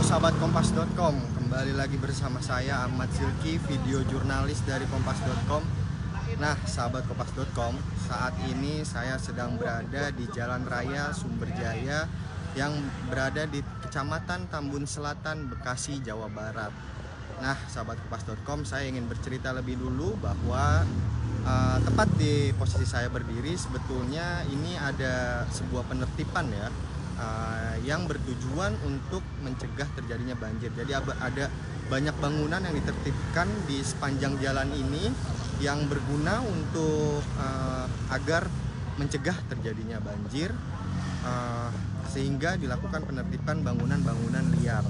Halo sahabat kompas.com, kembali lagi bersama saya Ahmad Silki, video jurnalis dari kompas.com. Nah sahabat kompas.com, saat ini saya sedang berada di Jalan Raya Sumberjaya yang berada di Kecamatan Tambun Selatan, Bekasi, Jawa Barat. Nah sahabat kompas.com, saya ingin bercerita lebih dulu bahwa tepat di posisi saya berdiri sebetulnya ini ada sebuah penertiban ya, yang bertujuan untuk mencegah terjadinya banjir. Jadi ada banyak bangunan yang ditertibkan di sepanjang jalan ini yang berguna untuk agar mencegah terjadinya banjir, sehingga dilakukan penertiban bangunan-bangunan liar.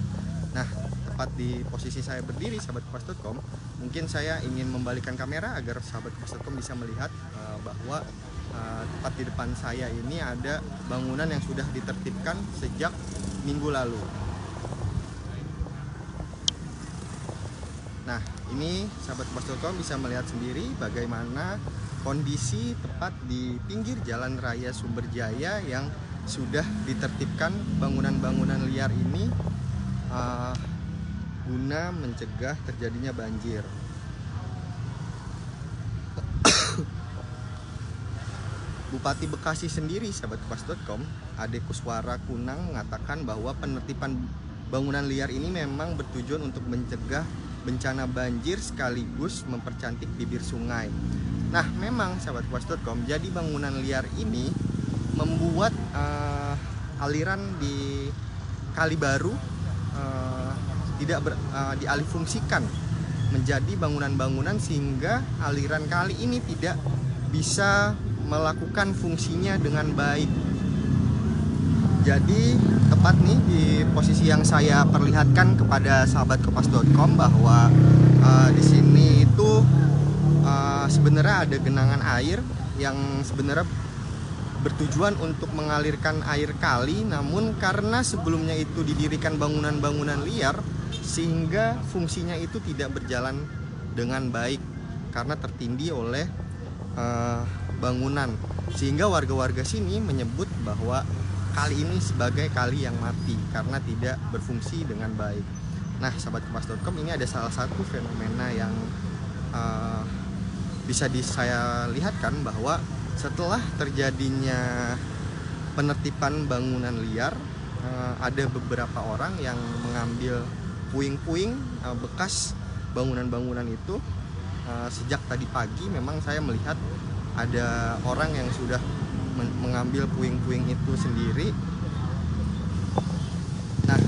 Nah, tepat di posisi saya berdiri, sahabat kompas.com, mungkin saya ingin membalikkan kamera agar sahabat kompas.com bisa melihat bahwa tepat di depan saya ini ada bangunan yang sudah ditertibkan sejak minggu lalu. Nah, ini sahabat kompas.com bisa melihat sendiri bagaimana kondisi tepat di pinggir Jalan Raya Sumberjaya yang sudah ditertibkan bangunan-bangunan liar ini guna mencegah terjadinya banjir. Bupati Bekasi sendiri, sahabat kompas.com, Ade Kuswara Kunang, mengatakan bahwa penertiban bangunan liar ini memang bertujuan untuk mencegah bencana banjir sekaligus mempercantik bibir sungai. Nah, memang sahabat kompas.com, jadi bangunan liar ini membuat aliran di Kali Baru tidak dialihfungsikan menjadi bangunan-bangunan sehingga aliran kali ini tidak bisa melakukan fungsinya dengan baik. Jadi tepat nih di posisi yang saya perlihatkan kepada sahabat kompas.com bahwa di sini itu sebenarnya ada genangan air yang sebenarnya bertujuan untuk mengalirkan air kali, namun karena sebelumnya itu didirikan bangunan-bangunan liar sehingga fungsinya itu tidak berjalan dengan baik karena tertindih oleh bangunan, sehingga warga-warga sini menyebut bahwa kali ini sebagai kali yang mati karena tidak berfungsi dengan baik. Nah sahabat kompas.com, ini ada salah satu fenomena yang bisa saya lihatkan bahwa setelah terjadinya penertiban bangunan liar, ada beberapa orang yang mengambil puing-puing bekas bangunan-bangunan itu. Sejak tadi pagi memang saya melihat ada orang yang sudah mengambil puing-puing itu sendiri. Nah,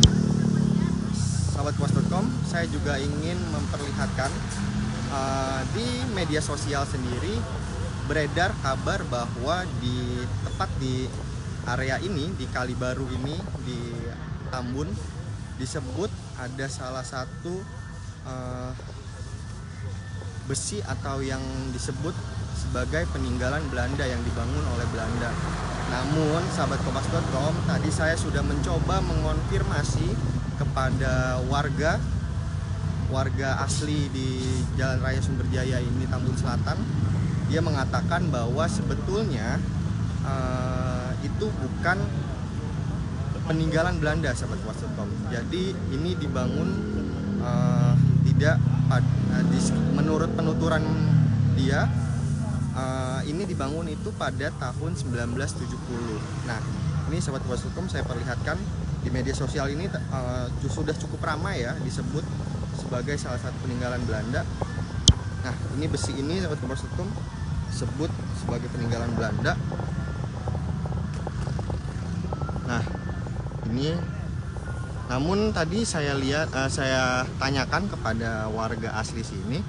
sahabat kompas.com, saya juga ingin memperlihatkan di media sosial sendiri beredar kabar bahwa tepat di area ini, di Kali Baru ini, di Tambun, disebut ada salah satu besi atau yang disebut sebagai peninggalan Belanda yang dibangun oleh Belanda. Namun sahabat kompas.com, tadi saya sudah mencoba mengonfirmasi kepada warga asli di Jalan Raya Sumberjaya ini, Tambun Selatan. Dia mengatakan bahwa sebetulnya itu bukan peninggalan Belanda, sahabat kompas.com. Jadi ini dibangun tidak menurut penuturan dia, ini dibangun itu pada tahun 1970. Nah, ini sahabat kompas.com, saya perlihatkan di media sosial ini sudah cukup ramai ya, disebut sebagai salah satu peninggalan Belanda. Nah, ini besi ini sahabat kompas.com sebut sebagai peninggalan Belanda. Nah, ini namun tadi saya tanyakan kepada warga asli sini,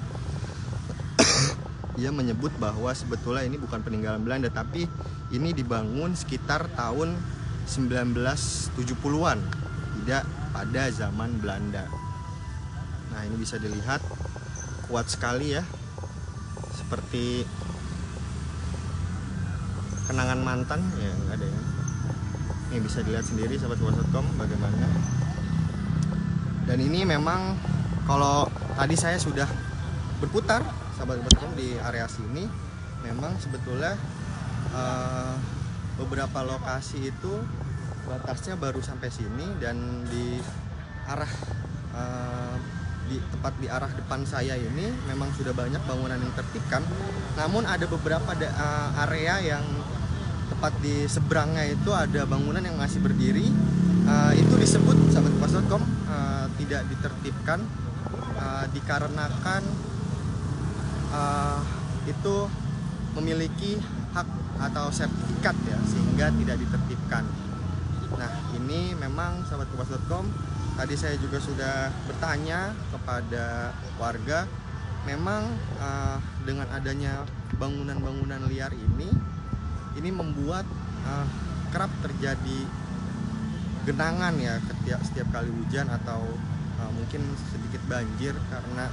dia menyebut bahwa sebetulnya ini bukan peninggalan Belanda, tapi ini dibangun sekitar tahun 1970-an, tidak pada zaman Belanda. Nah, ini bisa dilihat kuat sekali ya, seperti kenangan mantan ya, enggak ada ya. Ini bisa dilihat sendiri sahabat kompas.com bagaimana. Dan ini memang kalau tadi saya sudah berputar sahabat kompas.com di area sini, memang sebetulnya beberapa lokasi itu batasnya baru sampai sini, dan di arah tepat di arah depan saya ini memang sudah banyak bangunan yang tertibkan, namun ada beberapa area yang tepat di seberangnya itu ada bangunan yang masih berdiri. Itu disebut sahabat kompas.com tidak ditertibkan dikarenakan itu memiliki hak atau sertifikat ya, sehingga tidak ditertibkan. Nah, ini memang sahabat kompas.com, tadi saya juga sudah bertanya kepada warga. Memang dengan adanya bangunan-bangunan liar ini membuat kerap terjadi genangan ya setiap kali hujan, atau mungkin sedikit banjir karena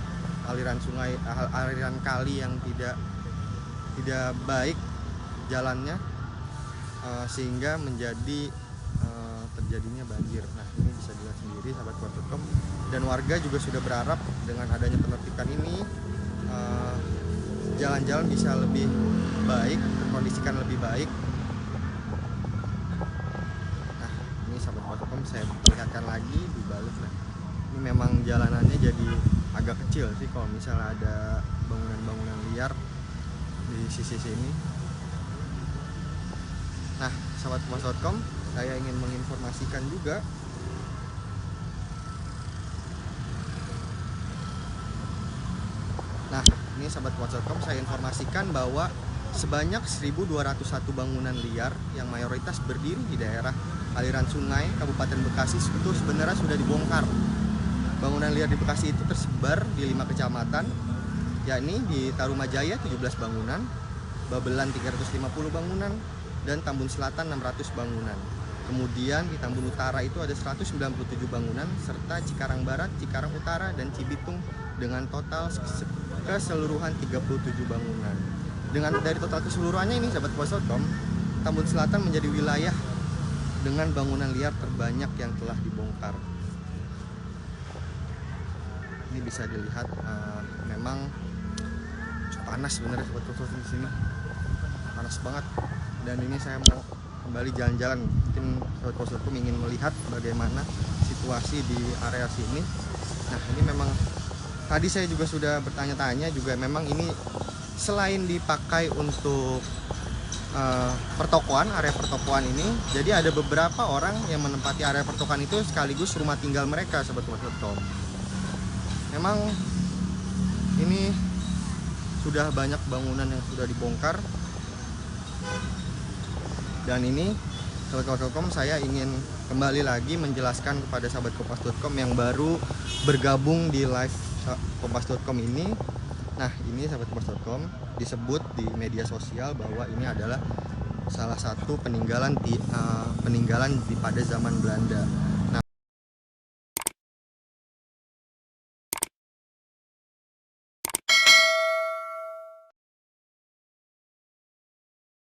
aliran kali yang tidak baik jalannya, sehingga menjadi terjadinya banjir. Nah, ini bisa dilihat sendiri sahabat kompas.com, dan warga juga sudah berharap dengan adanya penertiban ini jalan-jalan bisa lebih baik, terkondisikan lebih baik. Nah, ini sahabat kompas.com saya perlihatkan lagi di balik. Nah, ini memang jalanannya jadi agak kecil sih kalau misalnya ada bangunan-bangunan liar di sisi sini. Nah, sahabat kompas.com, saya ingin menginformasikan juga ini sahabat kompas.com, saya informasikan bahwa sebanyak 1.201 bangunan liar yang mayoritas berdiri di daerah aliran sungai Kabupaten Bekasi itu sebenarnya sudah dibongkar. Bangunan liar di Bekasi itu tersebar di 5 kecamatan, yakni di Tarumajaya 17 bangunan, Babelan 350 bangunan, dan Tambun Selatan 600 bangunan. Kemudian di Tambun Utara itu ada 197 bangunan, serta Cikarang Barat, Cikarang Utara, dan Cibitung dengan total keseluruhan 37 bangunan. Dari total keseluruhannya ini sahabat kompas.com, Tambun Selatan menjadi wilayah dengan bangunan liar terbanyak yang telah dibongkar. Ini bisa dilihat memang panas sebenarnya sahabat kompas.com di sini. Panas banget. Dan ini saya mau kembali jalan-jalan. Mungkin sahabat kompas.com ingin melihat bagaimana situasi di area sini. Nah, ini memang tadi saya juga sudah bertanya-tanya juga, memang ini selain dipakai untuk pertokoan, area pertokoan ini, jadi ada beberapa orang yang menempati area pertokoan itu sekaligus rumah tinggal mereka sahabat kompas.com. Memang ini sudah banyak bangunan yang sudah dibongkar. Dan ini sahabat kompas.com, saya ingin kembali lagi menjelaskan kepada sahabat kompas.com yang baru bergabung di live kompas.com ini. Nah, ini sahabat kompas.com, disebut di media sosial bahwa ini adalah salah satu peninggalan pada zaman Belanda.